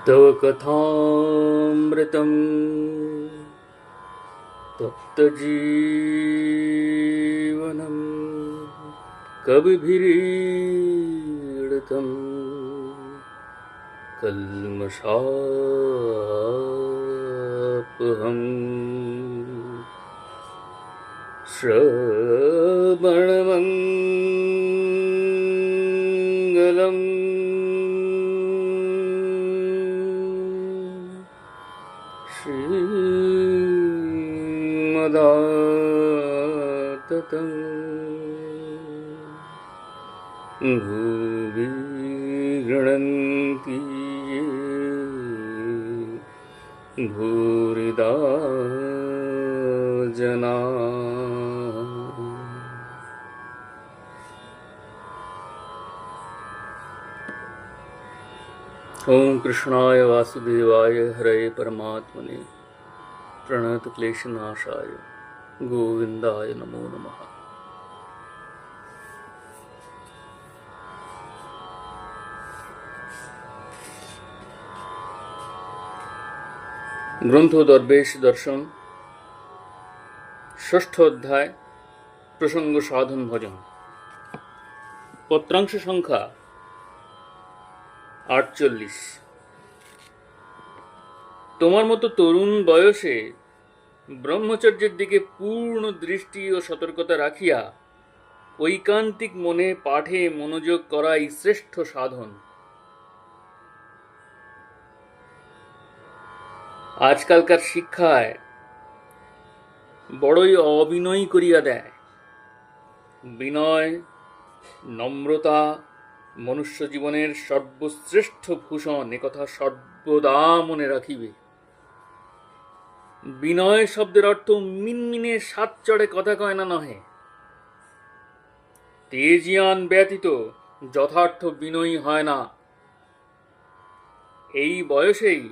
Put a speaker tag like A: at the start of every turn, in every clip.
A: तव कथामृतं तप्तजीवनं कविभिरीडितं कल्मषापहम् श्रवणमङ्गलम् श्रीमदाततं भुवि गृह्णन्ति ये भूरिदा जना। ओम कृष्णाय वासुदेवाय हरे परमात्मने प्रणतक्लेशनाशाय गोविंदाय नमो नमः। গ্রন্থ দর্বেশ দর্শন ষষ্ঠ অধ্যায় প্রসঙ্গ সাধন ভজন পত্রাংশ সংখ্যা 48। তোমার মতো তরুণ বয়সে ব্রহ্মচর্যের দিকে পূর্ণ দৃষ্টি ও সতর্কতা রাখিয়া ঐকান্তিক মনে পাঠে মনোযোগ করাই শ্রেষ্ঠ সাধন। আজকালকার শিক্ষায় বড়ই অবিনয় করিয়া দেয়। বিনয় নম্রতা মনুষ্য জীবনের সর্বশ্রেষ্ঠ ভূষণ, একথা সর্বদা মনে রাখিবে। বিনয় শব্দের অর্থ মিনমিনে সাত চড়ে কথা কয় না নহে। তেজিয়ান ব্যতীত যথার্থ বিনয়ী হয় না। এই বয়সেই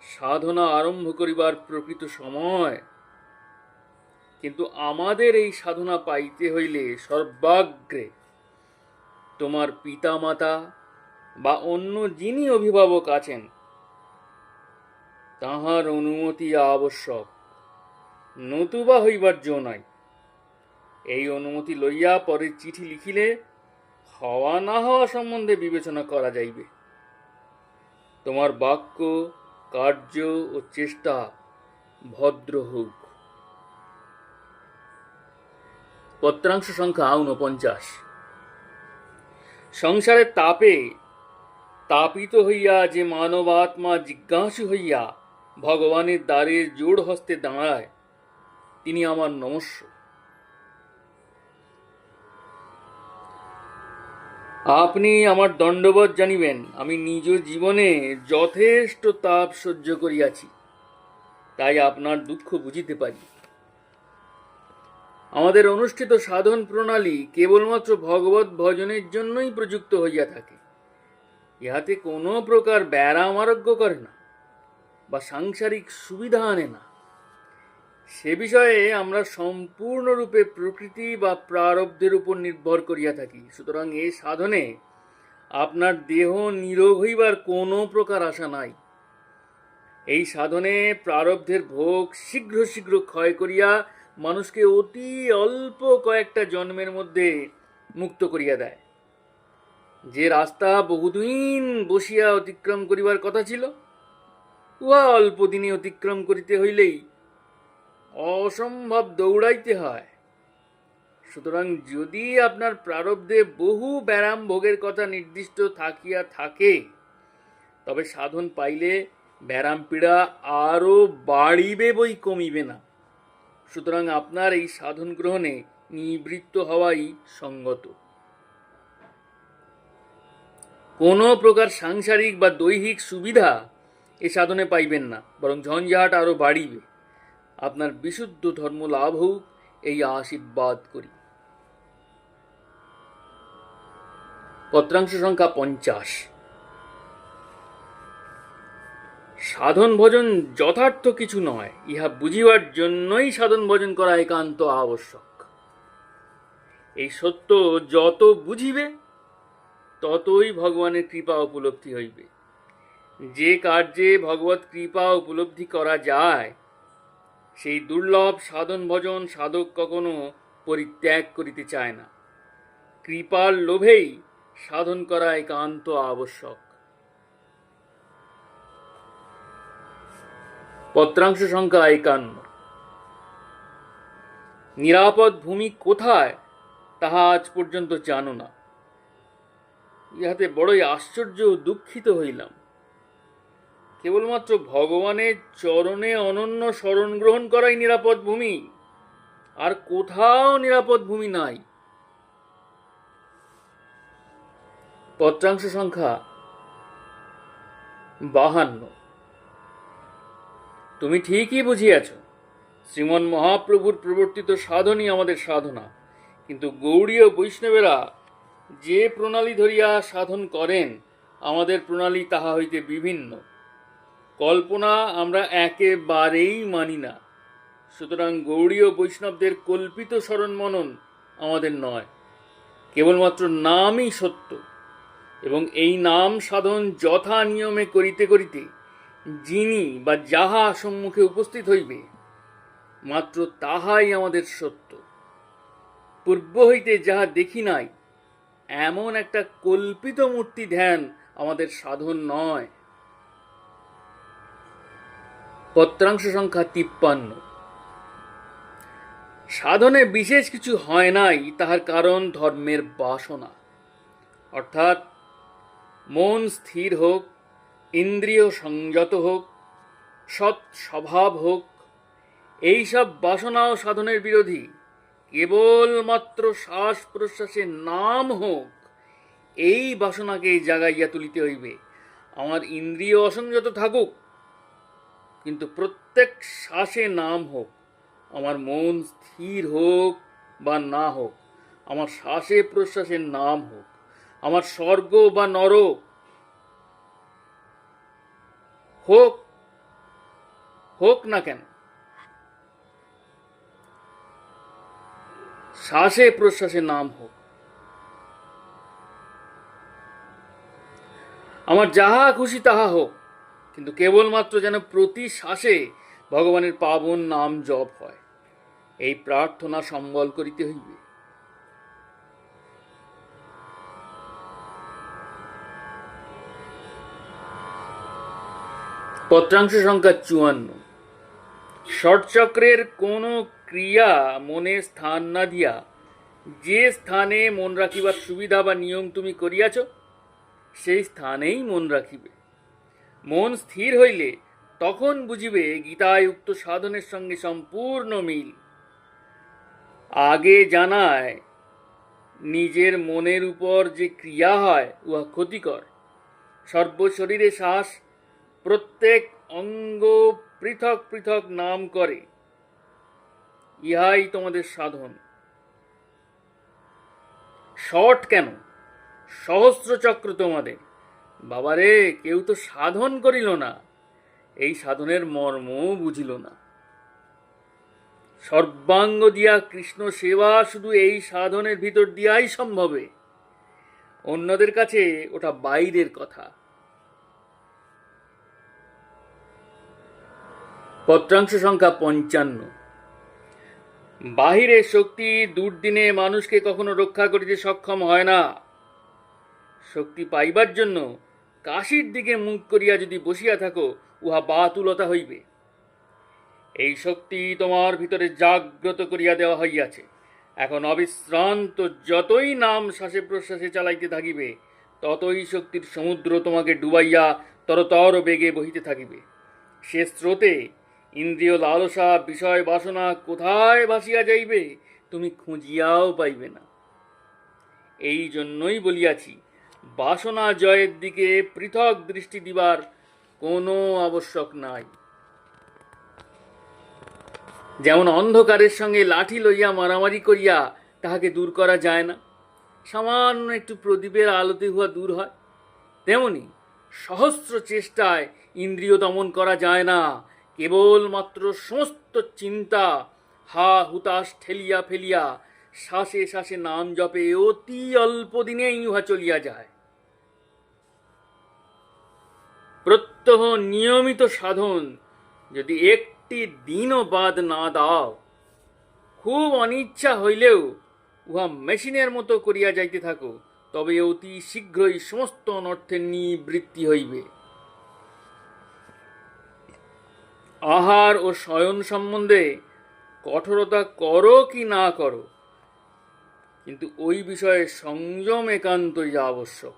A: সাধনা আরম্ভ করিবার প্রকৃত সময়, কিন্তু আমাদের এই সাধনা পাইতে হইলে সর্বাগ্রে তোমার পিতামাতা বা অন্য যিনি অভিভাবক আছেন তাহার অনুমতি আবশ্যক, নতুবা হইবার জো নাই। এই অনুমতি লইয়া পরে চিঠি লিখিলে হওয়া না হওয়া সম্বন্ধে বিবেচনা করা যাইবে। তোমার বাক্য কার্য ও চেষ্টা ভদ্র হোক। পত্রাংশ সংখ্যা 49। সংসারের তাপে তাপিত হইয়া যে মানব আত্মা জিজ্ঞাসু হইয়া ভগবানের দ্বারে জোড় হস্তে দাঁড়ায়, তিনি আমার নমস্য। আপনি আমার দণ্ডবৎ জানিবেন, আমি নিজ জীবনে যথেষ্ট তাপ সহ্য করিয়াছি, তাই আপনার দুঃখ বুঝিতে পারি। আমাদের অনুষ্ঠিত সাধন প্রণালী কেবলমাত্র ভগবত ভজনের জন্যই প্রযুক্ত হইয়া থাকে। ইহাতে কোনো প্রকার ব্যারাম আরোগ্য করে না বা সাংসারিক সুবিধা আনে না। সে বিষয়ে আমরা সম্পূর্ণরূপে প্রকৃতি বা প্রারব্ধের উপর নির্ভর করিয়া থাকি। সুতরাং এই সাধনে আপনার দেহ নিরোগ হইবার কোনো প্রকার আশা নাই। এই সাধনে প্রারব্ধের ভোগ শীঘ্র শীঘ্র ক্ষয় করিয়া মানুষকে অতি অল্প কয়েকটা জন্মের মধ্যে মুক্ত করিয়া দেয়। যে রাস্তা বহুদিন বসিয়া অতিক্রম করিবার কথা ছিল, উহা অল্প দিনে অতিক্রম করিতে হইলেই অসম্ভব দৌড়াইতে হয়। সুতরাং যদি আপনার প্রারব্ধে বহু ব্যারাম ভোগের কথা নির্দিষ্ট থাকিয়া থাকে, তবে সাধন পাইলে ব্যারাম পীড়া আরো বাড়িবে বই কমিবে না। সুতরাং আপনার এই সাধন গ্রহণে নিবৃত্ত হওয়াই সঙ্গত। কোনো প্রকার সাংসারিক বা দৈহিক সুবিধা এ সাধনে পাইবেন না, বরং ঝঞ্ঝাট আরো বাড়িবে। আপনার বিশুদ্ধ ধর্ম লাভ হোক, এই আশীর্বাদ করি। পত্রাংশ সংখ্যা 50। সাধন ভজন যথার্থ কিছু নয়, ইহা বুঝিবার জন্যই সাধন ভজন করা একান্ত আবশ্যক। এই সত্য যত বুঝিবে ততই ভগবানের কৃপা উপলব্ধি হইবে। যে কার্যে ভগবৎ কৃপা উপলব্ধি করা যায়, সেই দুর্লভ সাধন ভজন সাধক কখনো পরিত্যাগ করিতে চায় না। কৃপার লোভেই সাধন করা একান্ত আবশ্যক। পত্রাংশ সংখ্যা 51। নিরাপদ ভূমি কোথায় তাহা আজ পর্যন্ত জানো না। ইহাতে বড়ই আশ্চর্য ও দুঃখিত হইলাম। কেবলমাত্র ভগবানের চরণে অনন্য শরণ গ্রহণ করাই নিরাপদ ভূমি, আর কোথাও নিরাপদ ভূমি নাই। পত্রাংশ সংখ্যা 52। তুমি ঠিকই বুঝিয়াছ, শ্রীমন মহাপ্রভুর প্রবর্তিত সাধনই আমাদের সাধনা। কিন্তু গৌড়ীয় বৈষ্ণবেরা যে প্রণালী ধরিয়া সাধন করেন, আমাদের প্রণালী তাহা হইতে বিভিন্ন। কল্পনা আমরা একেবারেই মানি না। সুতরাং গৌড়ীয় বৈষ্ণবদের কল্পিত শরণ মনন আমাদের নয়, কেবলমাত্র নামই সত্য। এবং এই নাম সাধন যথা নিয়মে করিতে করিতে যিনি বা যাহা সম্মুখে উপস্থিত হইবে, মাত্র তাহাই আমাদের সত্য। পূর্ব হইতে যাহা দেখি নাই, এমন একটা কল্পিত মূর্তি ধ্যান আমাদের সাধন নয়। পত্রাংশ সংখ্যা 53। সাধনে বিশেষ কিছু হয় নাই, তাহার কারণ ধর্মের বাসনা। অর্থাৎ মন স্থির হোক, ইন্দ্রিয় সংযত হোক, সৎ স্বভাব হোক, এইসব বাসনাও সাধনের বিরোধী। কেবলমাত্র শ্বাস প্রশ্বাসের নাম হোক, এই বাসনাকে জাগাইয়া তুলিতে হইবে। আমার ইন্দ্রিয় অসংযত থাকুক, কিন্তু প্রত্যেক শ্বাসে নাম হোক। আমার মন স্থির হোক বা না হোক, আমার শ্বাসে প্রশ্বাসের নাম হোক। আমার স্বর্গ বা নরক হোক হোক না কেন, শ্বাসে প্রশ্বাসে নাম হোক। আমার যাহা খুশি তাহা হোক, কিন্তু কেবলমাত্র যেন প্রতি শ্বাসে ভগবানের পাবন নাম জপ হয়, এই প্রার্থনা সম্বল করিতে হইবে। পত্রাংশ সংখ্যা 54। ষটচক্রের কোন ক্রিয়া মনে স্থান না দিয়া যে স্থানে মন রাখিবার সুবিধা বা নিয়ম তুমি করিয়াছ, সেই স্থানেই মন রাখিবে। মন স্থির হইলে তখন বুঝিবে গীতায় উক্ত সাধনের সঙ্গে সম্পূর্ণ মিল। আগে জানায় নিজের মনের উপর যে ক্রিয়া হয় উহা ক্ষতিকর। সর্বশরীরে শ্বাস, প্রত্যেক অঙ্গ পৃথক পৃথক নাম করে, ইহাই তোমাদের সাধন। শট কেন? সহস্র চক্র তোমাদের। বাবারে, কেউ তো সাধন করিল না, এই সাধনের মর্ম বুঝিল না। সর্বাঙ্গ দিয়া কৃষ্ণ সেবা শুধু এই সাধনের ভিতর দিয়াই সম্ভবে। অন্যদের কাছে ওটা বাইরের কথা। পত্রাংশ সংখ্যা 55। বাহিরের শক্তি দুর্দিনে মানুষকে কখনো রক্ষা করিতে সক্ষম হয় না। শক্তি পাইবার জন্য কাশীর দিকে মুখ করিয়া যদি বসিয়া থাকো, উহা বাতুলতা হইবে। এই শক্তি তোমার ভিতরে জাগ্রত করিয়া দেওয়া হইয়াছে। এখন অবিশ্রান্ত যতই নাম শ্বাসে প্রশ্বাসে চালাইতে থাকিবে, ততই শক্তির সমুদ্র তোমাকে ডুবাইয়া তরতর বেগে বহিতে থাকিবে। সে স্রোতে ইন্দ্রিয় লালসা, বিষয় বাসনা কোথায় ভাসিয়া যাইবে তুমি খুঁজিয়াও পাইবে না। এই জন্যই বলিয়াছি, বাসনা জয়ের দিকে পৃথক দৃষ্টি দিবার কোনো আবশ্যক নাই। যেমন অন্ধকারের সঙ্গে লাঠি লইয়া মারামারি করিয়া তাহাকে দূর করা যায় না, সামান্য একটু প্রদীপের আলোতে উহা দূর হয়, তেমনি সহস্র চেষ্টায় ইন্দ্রিয় দমন করা যায় না। কেবলমাত্র সমস্ত চিন্তা হা হুতাশ ঠেলিয়া ফেলিয়া শ্বাসে শ্বাসে নাম জপে অতি অল্প দিনেই উহা চলিয়া যায়। প্রত্যহ নিয়মিত সাধন যদি একটি দিনও বাদ না দাও, খুব অনিচ্ছা হইলেও উহা মেশিনের মতো করিয়া যাইতে থাকো, তবে অতি শীঘ্রই সমস্ত অনর্থের নিবৃত্তি হইবে। আহার ও শয়ন সম্বন্ধে কঠোরতা করো কি না করো, কিন্তু ওই বিষয়ে সংযম একান্তই আবশ্যক।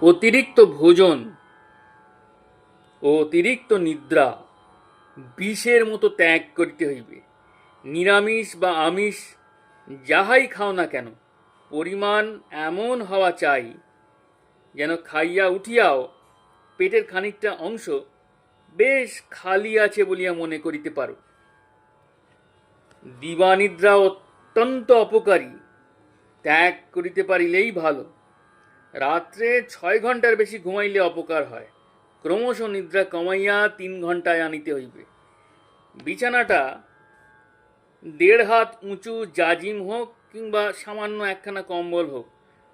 A: অতিরিক্ত ভোজন ও অতিরিক্ত নিদ্রা বিষের মতো ত্যাগ করিতে হইবে। নিরামিষ বা আমিষ যাহাই খাও না কেন, পরিমাণ এমন হওয়া চাই যেন খাইয়া উঠিয়াও পেটের খানিকটা অংশ বেশ খালি আছে বলিয়া মনে করিতে পারো। দিবানিদ্রা অত্যন্ত অপকারী, ত্যাগ করিতে পারিলেই ভালো। রাত্রে 6 ঘন্টার বেশি ঘুমাইলে অপকার হয়। ক্রমশ নিদ্রা কমাইয়া 3 ঘন্টায় আনিতে হইবে। বিছানাটা 1.5 হাত উঁচু জাজিম হোক কিংবা সামান্য একখানা কম্বল হোক,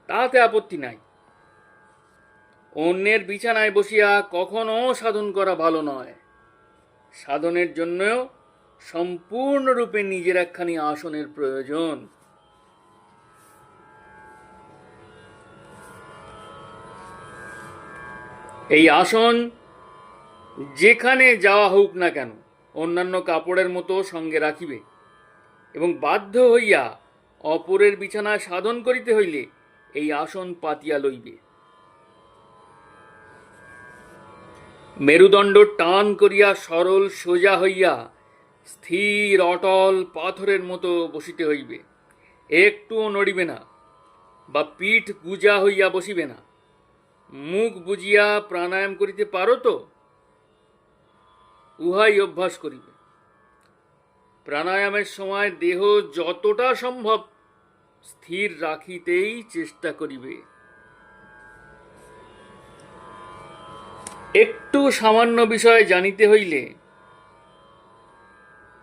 A: তাহাতে আপত্তি নাই। অন্যের বিছানায় বসিয়া কখনো সাধন করা ভালো নয়। সাধনের জন্যও সম্পূর্ণরূপে নিজের একখানি আসনের প্রয়োজন। এই আসন যেখানে যাওয়া হোক না কেন অন্যান্য কাপড়ের মতো সঙ্গে রাখিবে, এবং বাধ্য হইয়া অপরের বিছানায় সাধন করিতে হইলে এই আসন পাতিয়া লইবে। মেরুদণ্ড টান করিয়া সরল সোজা হইয়া স্থির অটল পাথরের মতো বসিতে হইবে। একটুও নড়িবে না বা পিঠ গুজা হইয়া বসিবে না। মুখ বুজিয়া প্রাণায়াম করিতে পারো তো? উহাই অভ্যাস করিবে। প্রাণায়ামের সময় দেহ যতটা সম্ভব স্থির রাখিতেই চেষ্টা করিবে। একটু সামান্য বিষয় জানিতে হইলে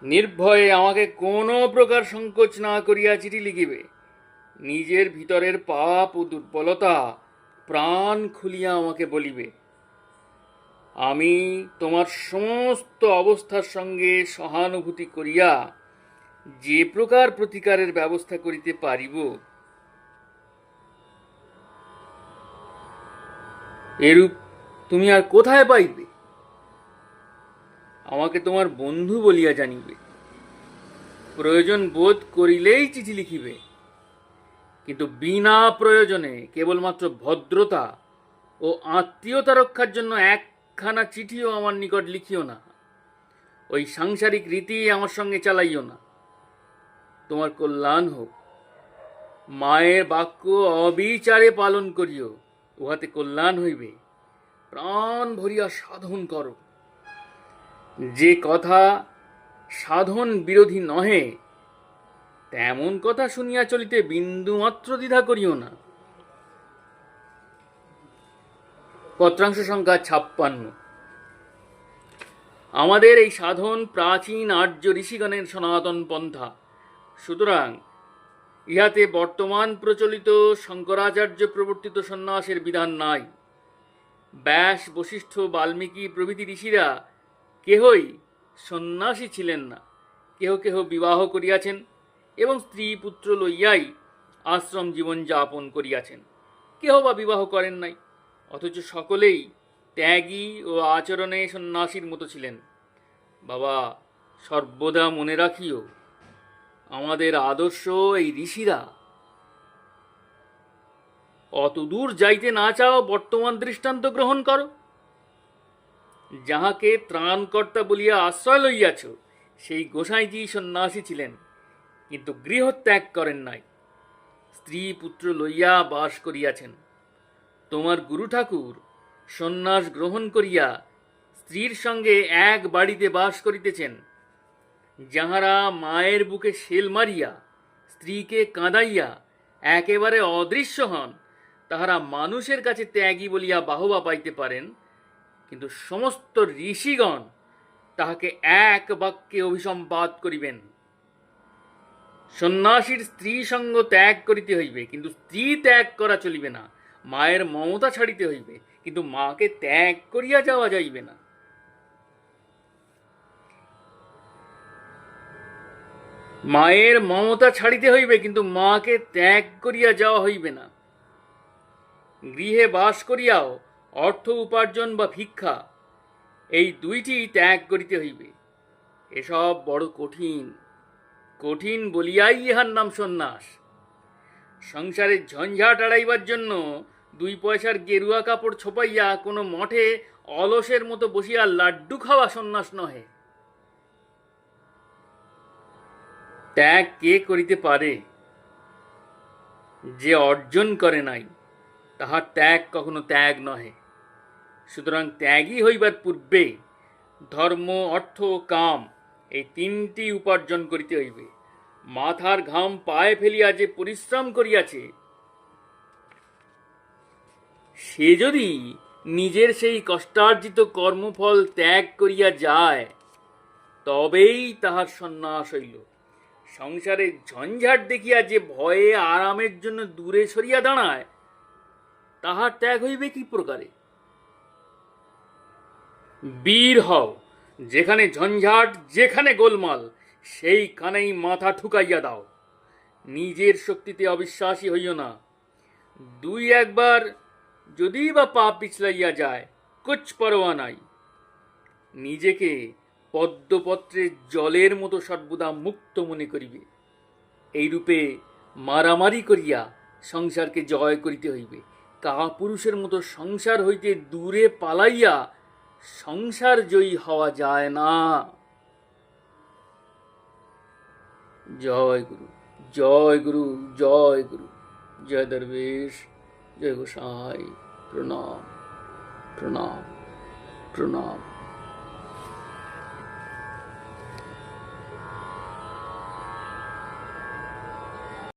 A: নির্ভয়ে আমাকে কোনো প্রকার সংকোচ না করিয়া চিঠি লিখিবে। নিজের ভিতরের পাপ ও দুর্বলতা প্রাণ খুলিয়া আমাকে বলিবে। আমি তোমার সমস্ত অবস্থার সঙ্গে সহানুভূতি করিয়া যে প্রকার প্রতিকারের ব্যবস্থা করিতে পারিব, এরূপ তুমি আর কোথায় পাইবে? আমাকে তোমার বন্ধু বলিয়া জানিবে। প্রয়োজন বোধ করিলেই চিঠি লিখিবে, কিন্তু বিনা প্রয়োজনে কেবলমাত্র ভদ্রতা ও আত্মীয়তা রক্ষার জন্য একখানা চিঠিও আমার নিকট লিখিও না। ওই সাংসারিক রীতি আমার সঙ্গে চালাইও না। তোমার কল্যাণ হোক। মায়ের বাক্য অবিচারে পালন করিও, উহাতে কল্যাণ হইবে। প্রাণ ভরিয়া সাধন করো। যে কথা সাধন বিরোধী নহে, তেমন কথা শুনিয়া চলিতে বিন্দুমাত্র দ্বিধা করিও না। পত্রাংশ সংখ্যা 56। আমাদের এই সাধন প্রাচীন আর্য ঋষিগণের সনাতন পন্থা। সুতরাং ইহাতে বর্তমান প্রচলিত শঙ্করাচার্য প্রবর্তিত সন্ন্যাসের বিধান নাই। ব্যাস, বশিষ্ঠ, বাল্মীকি প্রভৃতি ঋষিরা কেহই সন্ন্যাসী ছিলেন না। কেহ কেহ বিবাহ করিয়াছেন এবং স্ত্রী পুত্র লইয়াই আশ্রম জীবন যাপন করিয়াছেন। কেহ বা বিবাহ করেন নাই, অথচ সকলেই ত্যাগী ও আচরণে সন্ন্যাসীর মতো ছিলেন। বাবা, সর্বদা মনে রাখিও, আমাদের আদর্শ এই ঋষিরা। অত দূর যাইতে না চাও, বর্তমান দৃষ্টান্ত গ্রহণ করো। যাহাকে ত্রাণকর্তা বলিয়া আশ্রয় লইয়াছ, সেই গোসাইজি সন্ন্যাসী ছিলেন, কিন্তু গৃহত্যাগ করেন নাই। স্ত্রী পুত্র লইয়া বাস করিয়াছেন। তোমার গুরু ঠাকুর সন্ন্যাস গ্রহণ করিয়া স্ত্রীর সঙ্গে এক বাড়িতে বাস করিতেছেন। যাহারা মায়ের বুকে শেল মারিয়া স্ত্রীকে কাঁদাইয়া একেবারে অদৃশ্য হন, তাহারা মানুষের কাছে ত্যাগী বলিয়া বাহবা পাইতে পারেন, কিন্তু সমস্ত ঋষিগণ তাহাকে এক বাক্যে অভিসম্পাত করিবেন। সন্ন্যাসীর স্ত্রী সঙ্গ ত্যাগ করিতে হইবে, কিন্তু স্ত্রী ত্যাগ করা চলিবে না। মায়ের মমতা ছাড়িতে হইবে, কিন্তু মাকে ত্যাগ করিয়া যাওয়া যাইবে না। মায়ের মমতা ছাড়িতে হইবে, কিন্তু মাকে ত্যাগ করিয়া যাওয়া হইবে না। গৃহে বাস করিয়াও অর্থ উপার্জন বা ভিক্ষা, এই দুইটি ত্যাগ করিতে হইবে। এসব বড় কঠিন, কঠিন বলিয়াই ইহার নাম সন্ন্যাস। সংসারের ঝঞ্ঝাট এড়াইবার জন্য 2 পয়সার গেরুয়া কাপড় ছোপাইয়া কোনো মঠে অলসের মতো বসিয়া লাড্ডু খাওয়া সন্ন্যাস নহে। ত্যাগ কে করিতে পারে? যে অর্জন করে নাই, তাহার ত্যাগ কখনো ত্যাগ নহে। সুতরাং ত্যাগী হইবার পূর্বে ধর্ম, অর্থ, কাম এই 3টি উপার্জন করিতে হইবে। মাথার ঘাম পায়ে ফেলিয়া যে পরিশ্রম করিয়াছে, সে যদি নিজের সেই কষ্টার্জিত কর্মফল ত্যাগ করিয়া যায়, তবেই তাহার সন্ন্যাস হইল। সংসারের ঝঞ্ঝাট দেখিয়া যে ভয়ে আরামের জন্য দূরে সরিয়া দাঁড়ায়, তাহার ত্যাগ হইবে কি প্রকারে? বীর হও, যেখানে ঝঞ্ঝাট, যেখানে গোলমাল, সেইখানেই মাথা ঠুকাইয়া দাও। নিজের শক্তিতে অবিশ্বাসী হইও না। 2-1 যদি বা পা পিছলাইয়া যায়, কুছ পরোয়া নাই। নিজেকে পদ্মপত্রের জলের মতো সর্বদা মুক্ত মনে করিবে। এইরূপে মারামারি করিয়া সংসারকে জয় করিতে হইবে। কাপুরুষের মতো সংসার হইতে দূরে পালাইয়া সংসার জয়ী হওয়া যায় না। জয় গুরু, জয় গুরু, জয় গুরু। জয় দরবেশ, জয় গোসাই। প্রণাম, প্রণাম, প্রণাম।